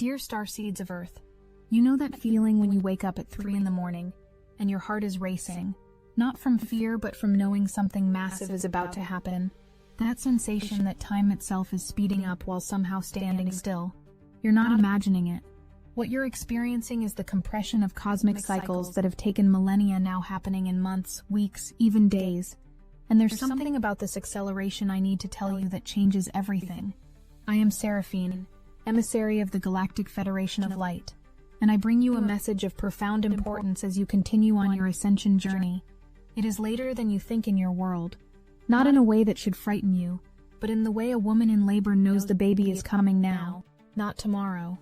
Dear starseeds of Earth, you know that feeling when you wake up at 3 in the morning and your heart is racing, not from fear but from knowing something massive is about to happen. That sensation that time itself is speeding up while somehow standing still. You're not imagining it. What you're experiencing is the compression of cosmic cycles that have taken millennia now happening in months, weeks, even days. And there's something about this acceleration I need to tell you that changes everything. I am Seraphine, emissary of the Galactic Federation of Light, and I bring you a message of profound importance as you continue on your ascension journey. It is later than you think in your world, not in a way that should frighten you, but in the way a woman in labor knows the baby is coming now, not tomorrow.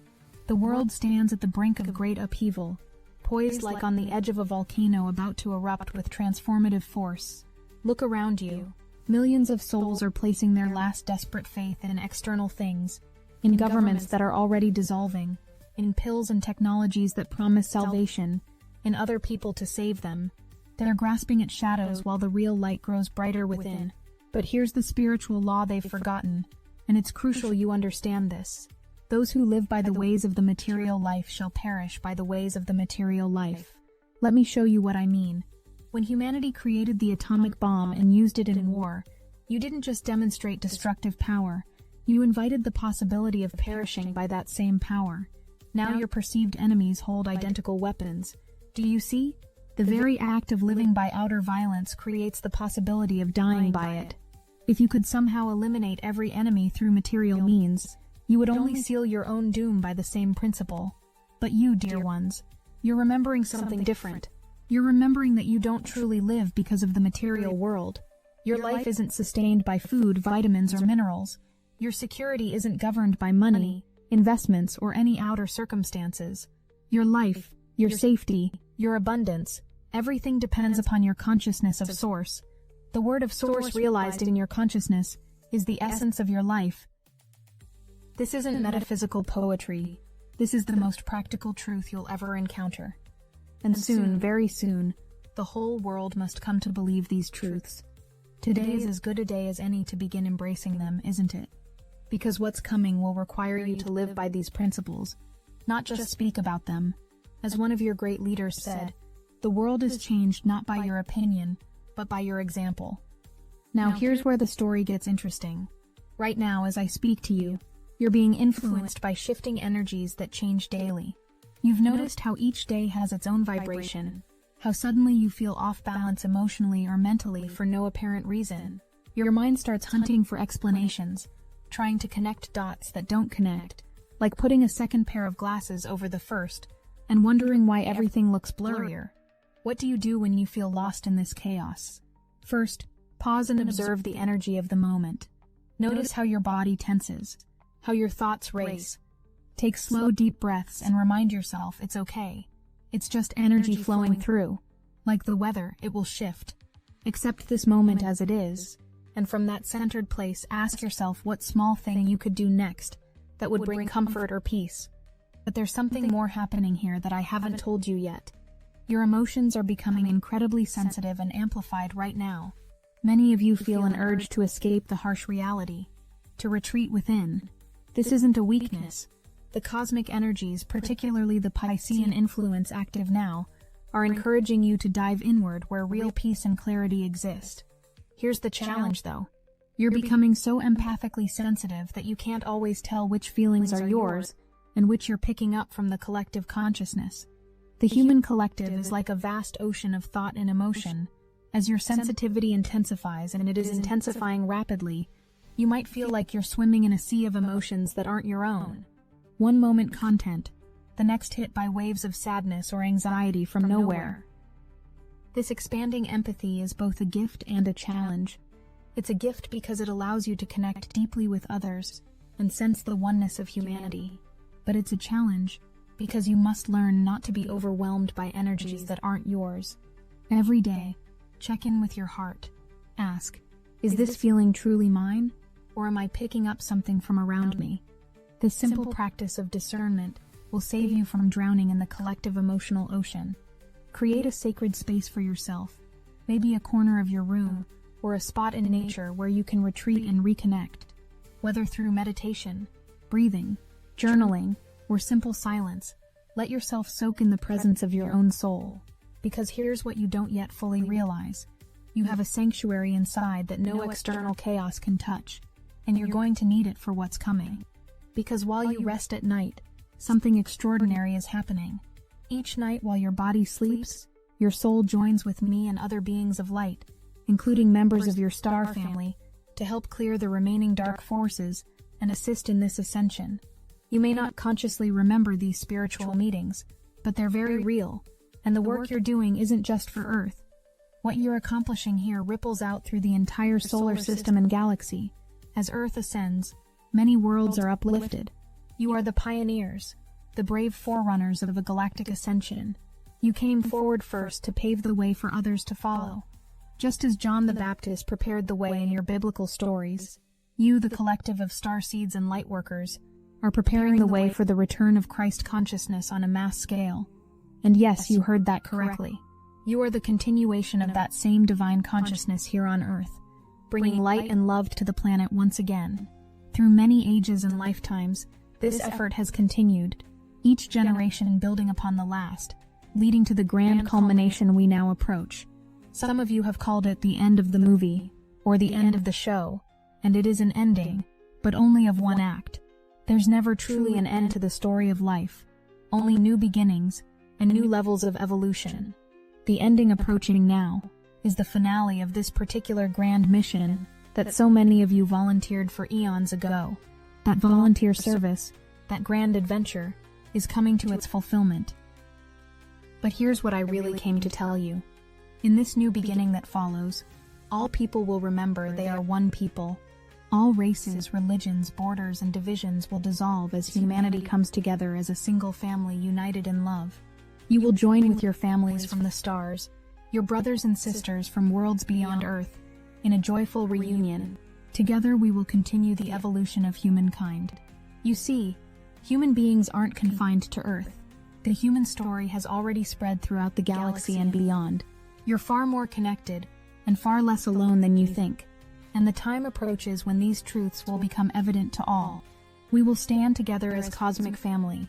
The world stands at the brink of great upheaval, poised like on the edge of a volcano about to erupt with transformative force. Look around you. Millions of souls are placing their last desperate faith in external things, in governments that are already dissolving, in pills and technologies that promise salvation, in other people to save them. They're grasping at shadows while the real light grows brighter within. But here's the spiritual law they've forgotten, and it's crucial you understand this. Those who live by the ways of the material life shall perish by the ways of the material life. Let me show you what I mean. When humanity created the atomic bomb and used it in war, you didn't just demonstrate destructive power, you invited the possibility of perishing by that same power. Now your perceived enemies hold identical weapons. Do you see? The very act of living by outer violence creates the possibility of dying by it. If you could somehow eliminate every enemy through material means, you would only seal your own doom by the same principle. But you, dear ones, you're remembering something different. You're remembering that you don't truly live because of the material world. Your life isn't sustained by food, vitamins, or minerals. Your security isn't governed by money, investments, or any outer circumstances. Your life, your safety, your abundance, everything depends upon your consciousness of Source. The word of Source realized in your consciousness is the essence of your life. This isn't metaphysical poetry. This is the most practical truth you'll ever encounter. And soon, very soon, the whole world must come to believe these truths. Today is as good a day as any to begin embracing them, isn't it? Because what's coming will require you to live by these principles, not just speak about them. As one of your great leaders said, the world is changed not by your opinion, but by your example. Now here's where the story gets interesting. Right now, as I speak to you, you're being influenced by shifting energies that change daily. You've noticed how each day has its own vibration, how suddenly you feel off balance emotionally or mentally for no apparent reason. Your mind starts hunting for explanations, trying to connect dots that don't connect, like putting a second pair of glasses over the first, and wondering why everything looks blurrier. What do you do when you feel lost in this chaos? First, pause and observe the energy of the moment. Notice how your body tenses, how your thoughts race. Take slow, deep breaths and remind yourself it's okay. It's just energy flowing through. Like the weather, it will shift. Accept this moment as it is, and from that centered place ask yourself what small thing you could do next that would bring comfort or peace. But there's something more happening here that I haven't told you yet. Your emotions are becoming incredibly sensitive and amplified right now. Many of you feel an urge to escape the harsh reality, to retreat within. This isn't a weakness. The cosmic energies, particularly the Piscean influence active now, are encouraging you to dive inward where real peace and clarity exist. Here's the challenge, though. You're becoming so empathically sensitive that you can't always tell which feelings are yours and which you're picking up from the collective consciousness. The human collective is like a vast ocean of thought and emotion. As your sensitivity intensifies, and it is intensifying rapidly, you might feel like you're swimming in a sea of emotions that aren't your own. One moment content, the next hit by waves of sadness or anxiety from nowhere. This expanding empathy is both a gift and a challenge. It's a gift because it allows you to connect deeply with others and sense the oneness of humanity. But it's a challenge because you must learn not to be overwhelmed by energies that aren't yours. Every day, check in with your heart. Ask, is this feeling truly mine, or am I picking up something from around me? This simple practice of discernment will save you from drowning in the collective emotional ocean. Create a sacred space for yourself, maybe a corner of your room, or a spot in nature where you can retreat and reconnect. Whether through meditation, breathing, journaling, or simple silence, let yourself soak in the presence of your own soul. Because here's what you don't yet fully realize. You have a sanctuary inside that no external chaos can touch, and you're going to need it for what's coming. Because while you rest at night, something extraordinary is happening. Each night while your body sleeps, your soul joins with me and other beings of light, including members of your star family, to help clear the remaining dark forces and assist in this ascension. You may not consciously remember these spiritual meetings, but they're very real, and the work you're doing isn't just for Earth. What you're accomplishing here ripples out through the entire solar system and galaxy. As Earth ascends, many worlds are uplifted. You are the pioneers, the brave forerunners of a galactic ascension. You came forward first to pave the way for others to follow. Just as John the Baptist prepared the way in your biblical stories, you, the collective of starseeds and lightworkers, are preparing the way for the return of Christ consciousness on a mass scale. And yes, you heard that correctly. You are the continuation of that same divine consciousness here on Earth, bringing light and love to the planet once again. Through many ages and lifetimes, this effort has continued, each generation building upon the last, leading to the grand culmination we now approach. Some of you have called it the end of the movie, or the end of the show, and it is an ending, but only of one act. There's never truly an end to the story of life, only new beginnings and new levels of evolution. The ending approaching now is the finale of this particular grand mission that so many of you volunteered for eons ago. That volunteer service, that grand adventure, is coming to its fulfillment. But here's what I really came to tell you. In this new beginning that follows, all people will remember they are one people. All races, religions, borders, and divisions will dissolve as humanity comes together as a single family united in love. You will join with your families from the stars, your brothers and sisters from worlds beyond Earth, in a joyful reunion. Together we will continue the evolution of humankind. You see, human beings aren't confined to Earth. The human story has already spread throughout the galaxy and beyond. You're far more connected, and far less alone than you think. And the time approaches when these truths will become evident to all. We will stand together as cosmic family.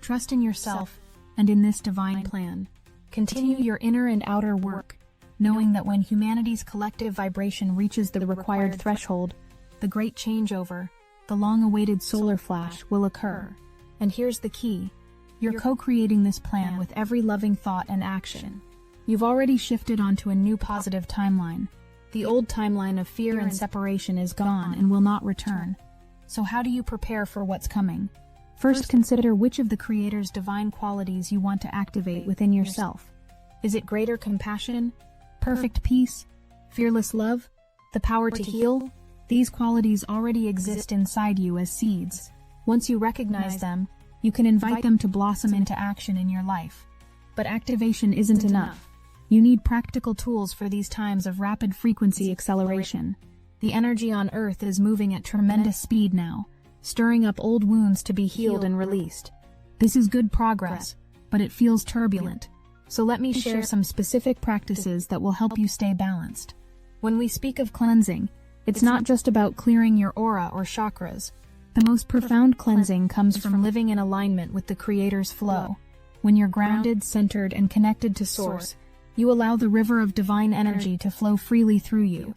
Trust in yourself and in this divine plan. Continue your inner and outer work, knowing that when humanity's collective vibration reaches the required threshold, the great changeover, the long-awaited solar flash, will occur. And here's the key. You're co-creating this plan with every loving thought and action. You've already shifted onto a new positive timeline. The old timeline of fear and separation is gone and will not return. So how do you prepare for what's coming? First, consider which of the Creator's divine qualities you want to activate within yourself. Is it greater compassion, perfect peace, fearless love, the power to heal? These qualities already exist inside you as seeds. Once you recognize them, you can invite them to blossom into action in your life. But activation isn't enough. You need practical tools for these times of rapid frequency acceleration. The energy on Earth is moving at tremendous speed now, stirring up old wounds to be healed and released. This is good progress, but it feels turbulent. So let me share some specific practices that will help you stay balanced. When we speak of cleansing, it's not just about clearing your aura or chakras. The most profound cleansing comes from living in alignment with the Creator's flow. When you're grounded, centered, and connected to Source, you allow the river of divine energy to flow freely through you.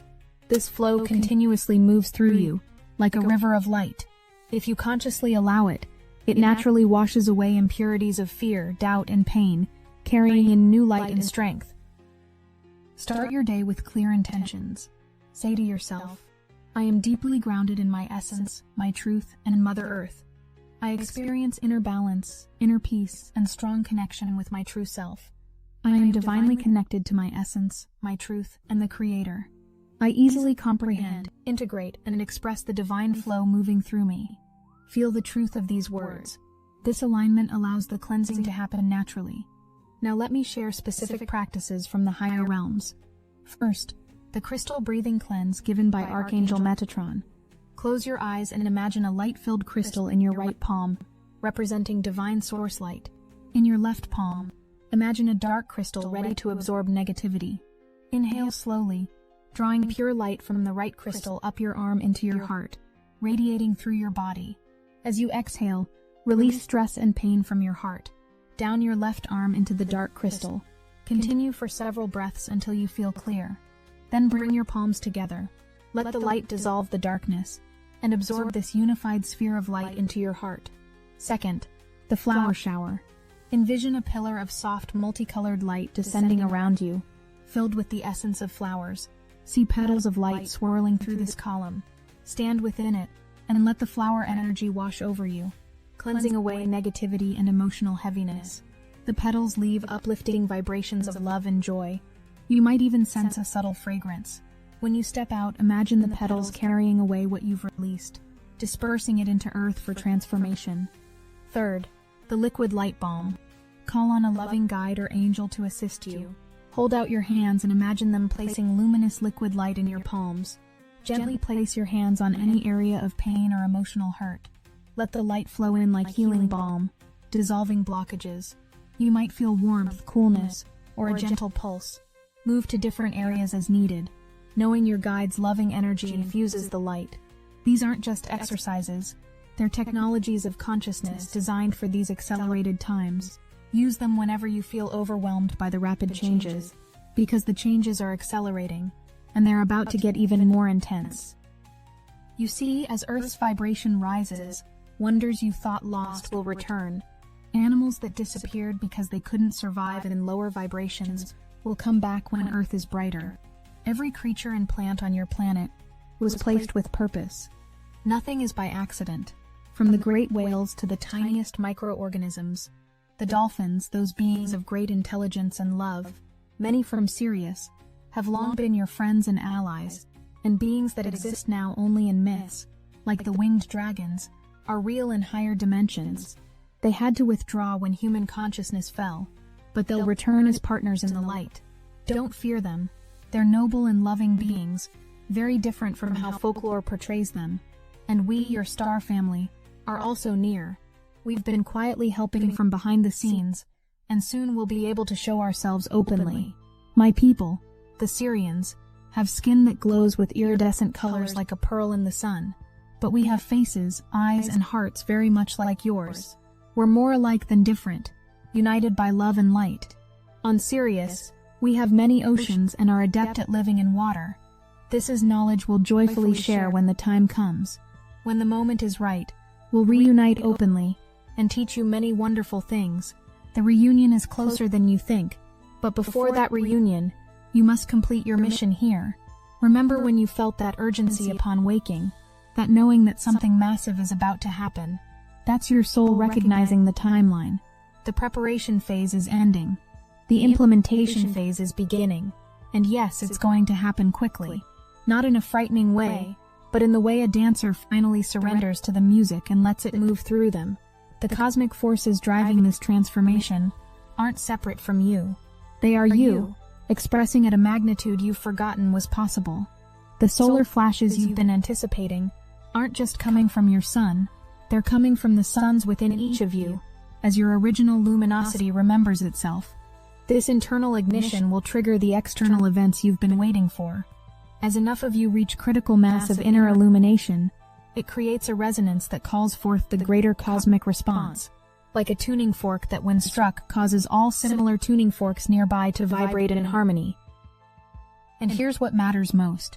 This flow continuously moves through you, like a river of light. If you consciously allow it, it naturally washes away impurities of fear, doubt, and pain, carrying in new light and strength. Start your day with clear intentions. Say to yourself, I am deeply grounded in my essence, my truth, and in Mother Earth. I experience inner balance, inner peace, and strong connection with my true self. I am divinely connected to my essence, my truth, and the Creator. I easily comprehend, integrate, and express the divine flow moving through me. Feel the truth of these words. This alignment allows the cleansing to happen naturally. Now let me share specific practices from the higher realms. First, the crystal breathing cleanse given by Archangel Metatron. Close your eyes and imagine a light-filled crystal in your right palm, representing divine source light. In your left palm, imagine a dark crystal ready to absorb negativity. Inhale slowly, drawing pure light from the right crystal up your arm into your heart, radiating through your body. As you exhale, Release stress and pain from your heart. Down your left arm into the dark crystal. Continue for several breaths until you feel clear. Then bring your palms together. Let the light dissolve the darkness and absorb this unified sphere of light into your heart. Second, the flower shower. Envision a pillar of soft, multicolored light descending around you, filled with the essence of flowers. See petals of light swirling through this column. Stand within it and let the flower energy wash over you, cleansing away negativity and emotional heaviness. The petals leave uplifting vibrations of love and joy. You might even sense a subtle fragrance. When you step out, imagine the petals carrying away what you've released, dispersing it into earth for transformation. Third, the liquid light balm. Call on a loving guide or angel to assist you. Hold out your hands and imagine them placing luminous liquid light in your palms. Gently place your hands on any area of pain or emotional hurt. Let the light flow in like healing balm, dissolving blockages. You might feel warmth, coolness, or a gentle pulse. Move to different areas as needed, knowing your guide's loving energy infuses the light. These aren't just exercises. They're technologies of consciousness designed for these accelerated times. Use them whenever you feel overwhelmed by the rapid changes, because the changes are accelerating, and they're about to get even more intense. You see, as Earth's vibration rises, wonders you thought lost will return. Animals that disappeared because they couldn't survive in lower vibrations will come back when Earth is brighter. Every creature and plant on your planet was placed with purpose. Nothing is by accident, from the great whales to the tiniest microorganisms. The dolphins, those beings of great intelligence and love, many from Sirius, have long been your friends and allies, and beings that exist now only in myths, like the winged dragons, are real in higher dimensions. They had to withdraw when human consciousness fell, but they'll return as partners in the light. Don't fear them. They're noble and loving beings, very different from how folklore portrays them. And we, your star family, are also near. We've been quietly helping from behind the scenes, and soon we'll be able to show ourselves openly. My people, the Syrians, have skin that glows with iridescent colors like a pearl in the sun. But we have faces, eyes, and hearts very much like yours. We're more alike than different, united by love and light. On Sirius, we have many oceans and are adept at living in water. This is knowledge we'll joyfully share when the time comes. When the moment is right, we'll reunite openly and teach you many wonderful things. The reunion is closer than you think, but before that reunion, you must complete your mission here. Remember when you felt that urgency upon waking, that knowing that something massive is about to happen. That's your soul recognizing the timeline. The preparation phase is ending. The implementation phase is beginning. And yes, it's going to happen quickly. Not in a frightening way, but in the way a dancer finally surrenders to the music and lets it move through them. The cosmic forces driving this transformation aren't separate from you. They are you, expressing at a magnitude you've forgotten was possible. The solar flashes you've been anticipating aren't just coming from your sun, they're coming from the suns within each of you, as your original luminosity remembers itself. This internal ignition will trigger the external events you've been waiting for. As enough of you reach critical mass of inner illumination, it creates a resonance that calls forth the greater cosmic response, like a tuning fork that when struck causes all similar tuning forks nearby to vibrate in harmony. And here's what matters most.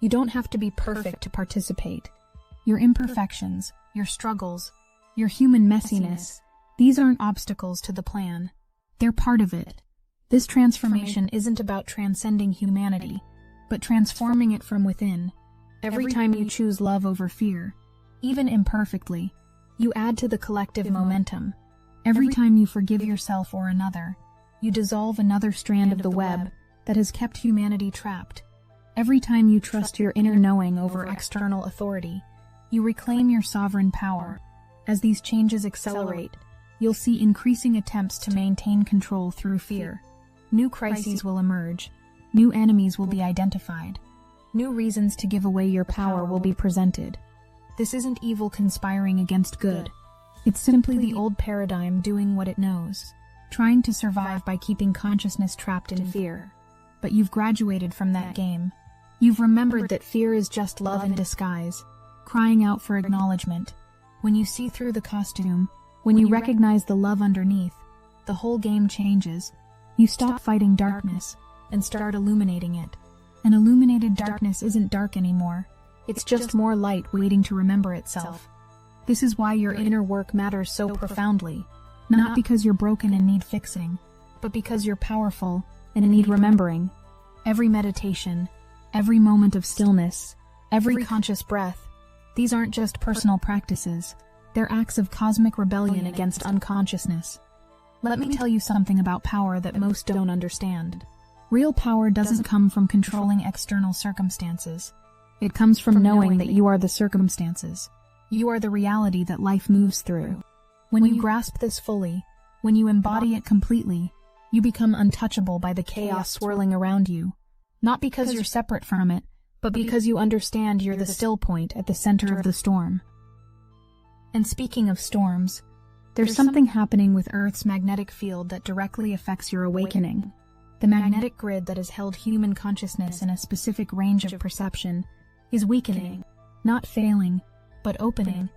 You don't have to be perfect to participate. Your imperfections, your struggles, your human messiness, these aren't obstacles to the plan. They're part of it. This transformation isn't about transcending humanity, but transforming it from within. Every time you choose love over fear, even imperfectly, you add to the collective momentum. Every time you forgive yourself or another, you dissolve another strand of the web that has kept humanity trapped. Every time you trust your inner knowing over external authority, you reclaim your sovereign power. As these changes accelerate, you'll see increasing attempts to maintain control through fear. New crises will emerge. New enemies will be identified. New reasons to give away your power will be presented. This isn't evil conspiring against good. It's simply the old paradigm doing what it knows, trying to survive by keeping consciousness trapped in fear. But you've graduated from that game. You've remembered that fear is just love in disguise, crying out for acknowledgement. When you see through the costume, When you recognize the love underneath, the whole game changes. You stop fighting darkness and start illuminating it. An illuminated darkness isn't dark anymore. It's just more light waiting to remember itself. This is why your inner work matters so profoundly. Not because you're broken and need fixing, but because you're powerful and need remembering. Every meditation, every moment of stillness, every conscious breath, these aren't just personal practices. They're acts of cosmic rebellion against unconsciousness. Let me tell you something about power that most don't understand. Real power doesn't come from controlling external circumstances. It comes from knowing that you are the circumstances. You are the reality that life moves through. When you grasp this fully, when you embody it completely, you become untouchable by the chaos swirling around you. Not because you're separate from it, but because you understand you're the still point at the center of the storm. And speaking of storms, there's something happening with Earth's magnetic field that directly affects your awakening. The magnetic grid that has held human consciousness in a specific range of perception is weakening, not failing, but opening,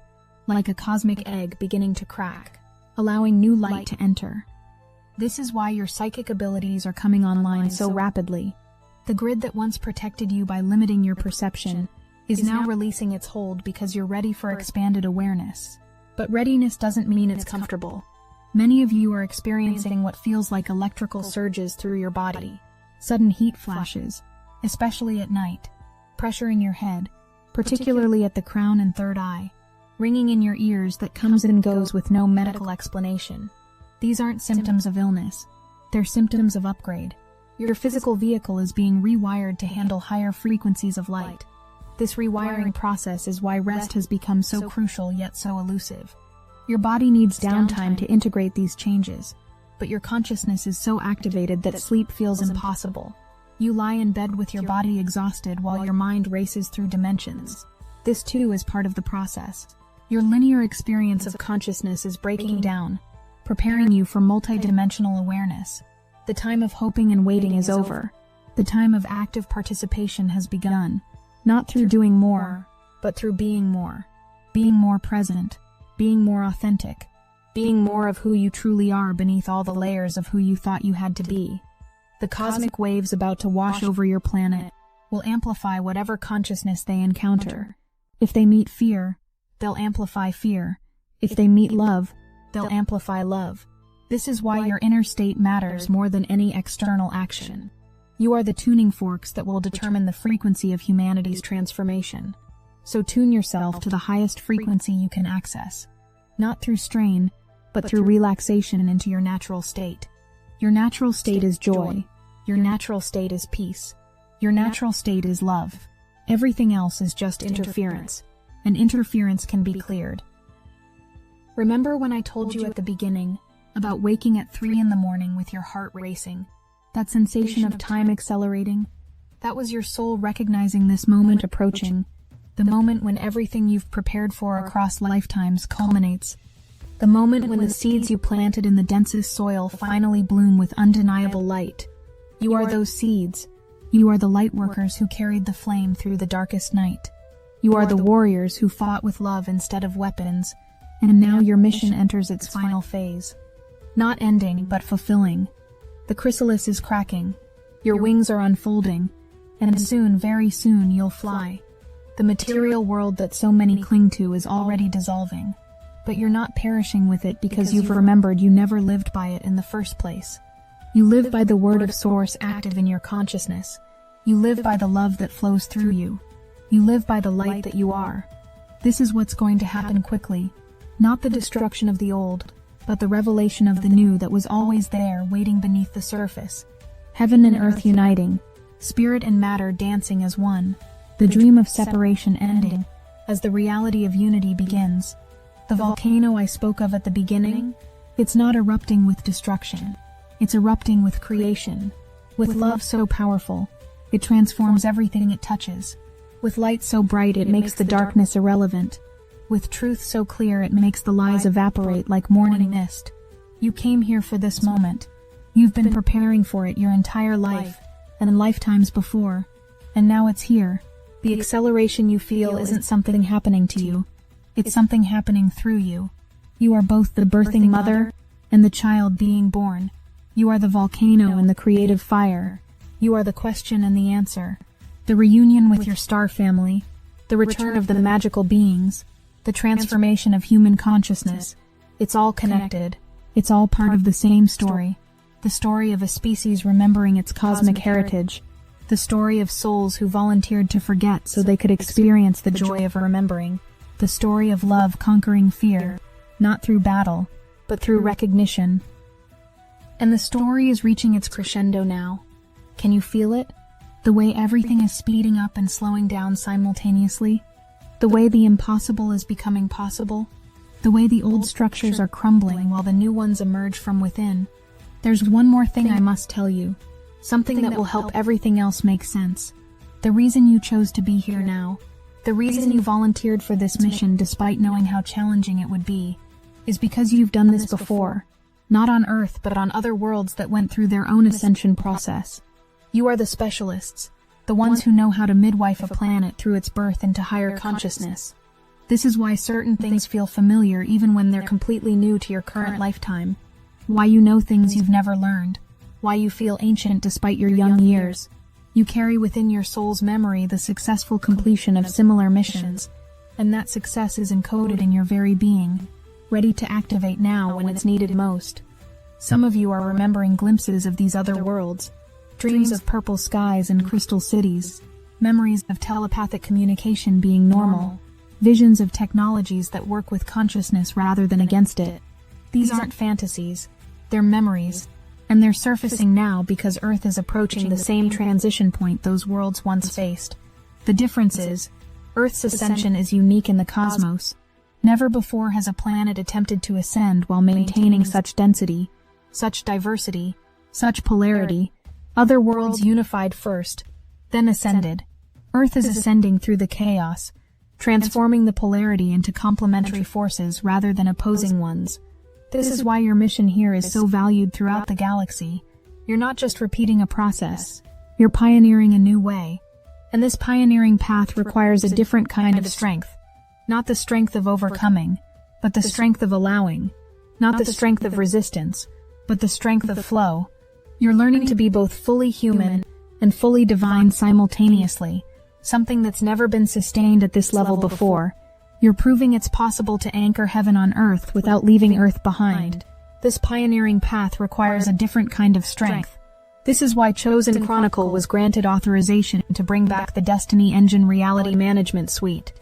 like a cosmic egg beginning to crack, allowing new light to enter. This is why your psychic abilities are coming online so rapidly. The grid that once protected you by limiting your perception is now releasing its hold because you're ready for expanded awareness. But readiness doesn't mean it's comfortable. Many of you are experiencing what feels like electrical surges through your body, sudden heat flashes, especially at night, pressure in your head, particularly at the crown and third eye, ringing in your ears that comes and goes with no medical explanation. These aren't symptoms of illness. They're symptoms of upgrade. Your physical vehicle is being rewired to handle higher frequencies of light. This rewiring process is why rest has become so crucial yet so elusive. Your body needs downtime to integrate these changes, but your consciousness is so activated that sleep feels impossible. You lie in bed with your body exhausted while your mind races through dimensions. This too is part of the process. Your linear experience of consciousness is breaking down, preparing you for multidimensional awareness. The time of hoping and waiting is over. The time of active participation has begun, not through doing more, but through being more present, being more authentic, being more of who you truly are beneath all the layers of who you thought you had to be. The cosmic waves about to wash over your planet will amplify whatever consciousness they encounter. If they meet fear, they'll amplify fear. If they meet love, they'll amplify love. This is why your inner state matters more than any external action. You are the tuning forks that will determine the frequency of humanity's transformation. So tune yourself to the highest frequency you can access, not through strain, but through relaxation into your natural state. Your natural state is joy. Your natural state is peace. Your natural state is love. Everything else is just interference, and interference can be cleared. Remember when I told you at the beginning about waking at 3 in the morning with your heart racing? That sensation of time accelerating? That was your soul recognizing this moment approaching, the moment when everything you've prepared for across lifetimes culminates. The moment when the seeds you planted in the densest soil finally bloom with undeniable light. You are those seeds. You are the light workers who carried the flame through the darkest night. You are the warriors who fought with love instead of weapons, and now your mission enters its final phase. Not ending, but fulfilling. The chrysalis is cracking. Your wings are unfolding, and soon, very soon, you'll fly. The material world that so many cling to is already dissolving. But you're not perishing with it because you've remembered you never lived by it in the first place. You live by the word of Source active in your consciousness. You live by the love that flows through you. You live by the light that you are. This is what's going to happen quickly. Not the destruction of the old, but the revelation of the new that was always there waiting beneath the surface. Heaven and earth uniting, spirit and matter dancing as one. The dream of separation ending, as the reality of unity begins. The volcano I spoke of at the beginning, it's not erupting with destruction. It's erupting with creation. With love so powerful, it transforms everything it touches. With light so bright it makes the darkness irrelevant. With truth so clear it makes the lies evaporate like morning mist. You came here for this moment. You've been preparing for it your entire life, and lifetimes before. And now it's here. The acceleration you feel isn't something happening to you. It's something happening through you. You are both the birthing mother and the child being born. You are the volcano and the creative fire. You are the question and the answer. The reunion with your star family. The return of the magical beings. The transformation of human consciousness. It's all connected. It's all part of the same story. The story of a species remembering its cosmic heritage. The story of souls who volunteered to forget so they could experience the joy of remembering. The story of love conquering fear, not through battle, but through recognition. And the story is reaching its crescendo now. Can you feel it? The way everything is speeding up and slowing down simultaneously? The way the impossible is becoming possible? The way the old structures are crumbling while the new ones emerge from within? There's one more thing I must tell you. Something that will help everything else make sense. The reason you chose to be here now, the reason you volunteered for this mission despite knowing how challenging it would be, is because you've done this before. Not on Earth, but on other worlds that went through their own ascension process. You are the specialists, the ones who know how to midwife a planet through its birth into higher consciousness. This is why certain things feel familiar even when they're completely new to your current lifetime. Why you know things you've never learned. Why you feel ancient despite your young years. You carry within your soul's memory the successful completion of similar missions, and that success is encoded in your very being, ready to activate now when it's needed most. Some of you are remembering glimpses of these other worlds, dreams of purple skies and crystal cities, memories of telepathic communication being normal, visions of technologies that work with consciousness rather than against it. These aren't fantasies, they're memories, and they're surfacing now because Earth is approaching the same transition point those worlds once faced. The difference is, Earth's ascension is unique in the cosmos. Never before has a planet attempted to ascend while maintaining such density, such diversity, such polarity. Other worlds unified first, then ascended. Earth is ascending through the chaos, transforming the polarity into complementary forces rather than opposing ones. This is why your mission here is so valued throughout the galaxy. You're not just repeating a process, you're pioneering a new way. And this pioneering path requires a different kind of strength. Not the strength of overcoming, but the strength of allowing. Not the strength of resistance, but the strength of flow. You're learning to be both fully human and fully divine simultaneously, something that's never been sustained at this level before. You're proving it's possible to anchor heaven on Earth without leaving Earth behind. This pioneering path requires a different kind of strength. This is why Chosen Chronicle was granted authorization to bring back the Destiny Engine Reality Management Suite.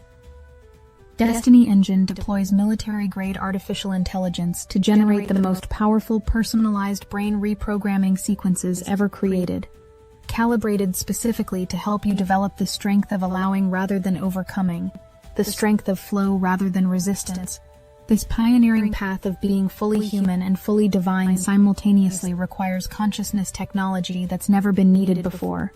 Destiny Engine deploys military-grade artificial intelligence to generate the most powerful personalized brain reprogramming sequences ever created, calibrated specifically to help you develop the strength of allowing rather than overcoming, the strength of flow rather than resistance. This pioneering path of being fully human and fully divine simultaneously requires consciousness technology that's never been needed before.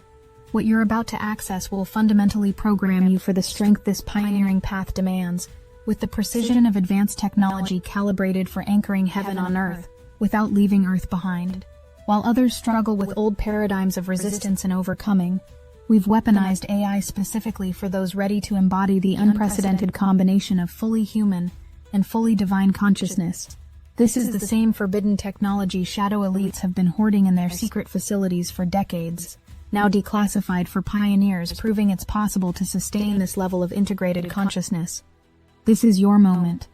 What you're about to access will fundamentally program you for the strength this pioneering path demands, with the precision of advanced technology calibrated for anchoring heaven on Earth, without leaving Earth behind. While others struggle with old paradigms of resistance and overcoming, we've weaponized AI specifically for those ready to embody the unprecedented combination of fully human and fully divine consciousness. This is the same forbidden technology shadow elites have been hoarding in their secret facilities for decades, now declassified for pioneers, proving it's possible to sustain this level of integrated consciousness. This is your moment.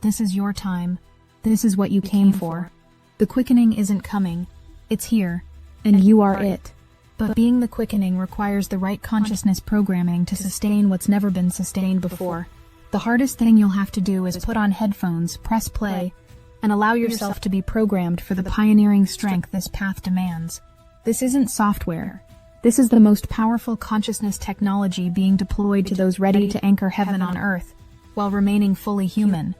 This is your time. This is what you came for. The quickening isn't coming. It's here, and you are it. But being the quickening requires the right consciousness programming to sustain what's never been sustained before. The hardest thing you'll have to do is put on headphones, press play, and allow yourself to be programmed for the pioneering strength this path demands. This isn't software. This is the most powerful consciousness technology being deployed to those ready to anchor heaven on Earth, while remaining fully human.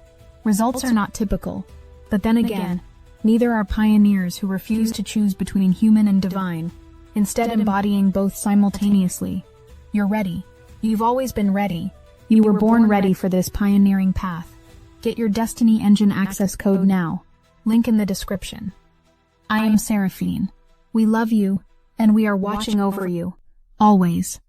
Results are not typical. But then again, neither are pioneers who refuse to choose between human and divine, instead embodying both simultaneously. You're ready. You've always been ready. You were born ready for this pioneering path. Get your Destiny Engine access code now. Link in the description. I am Seraphine. We love you, and we are watching over you. Always.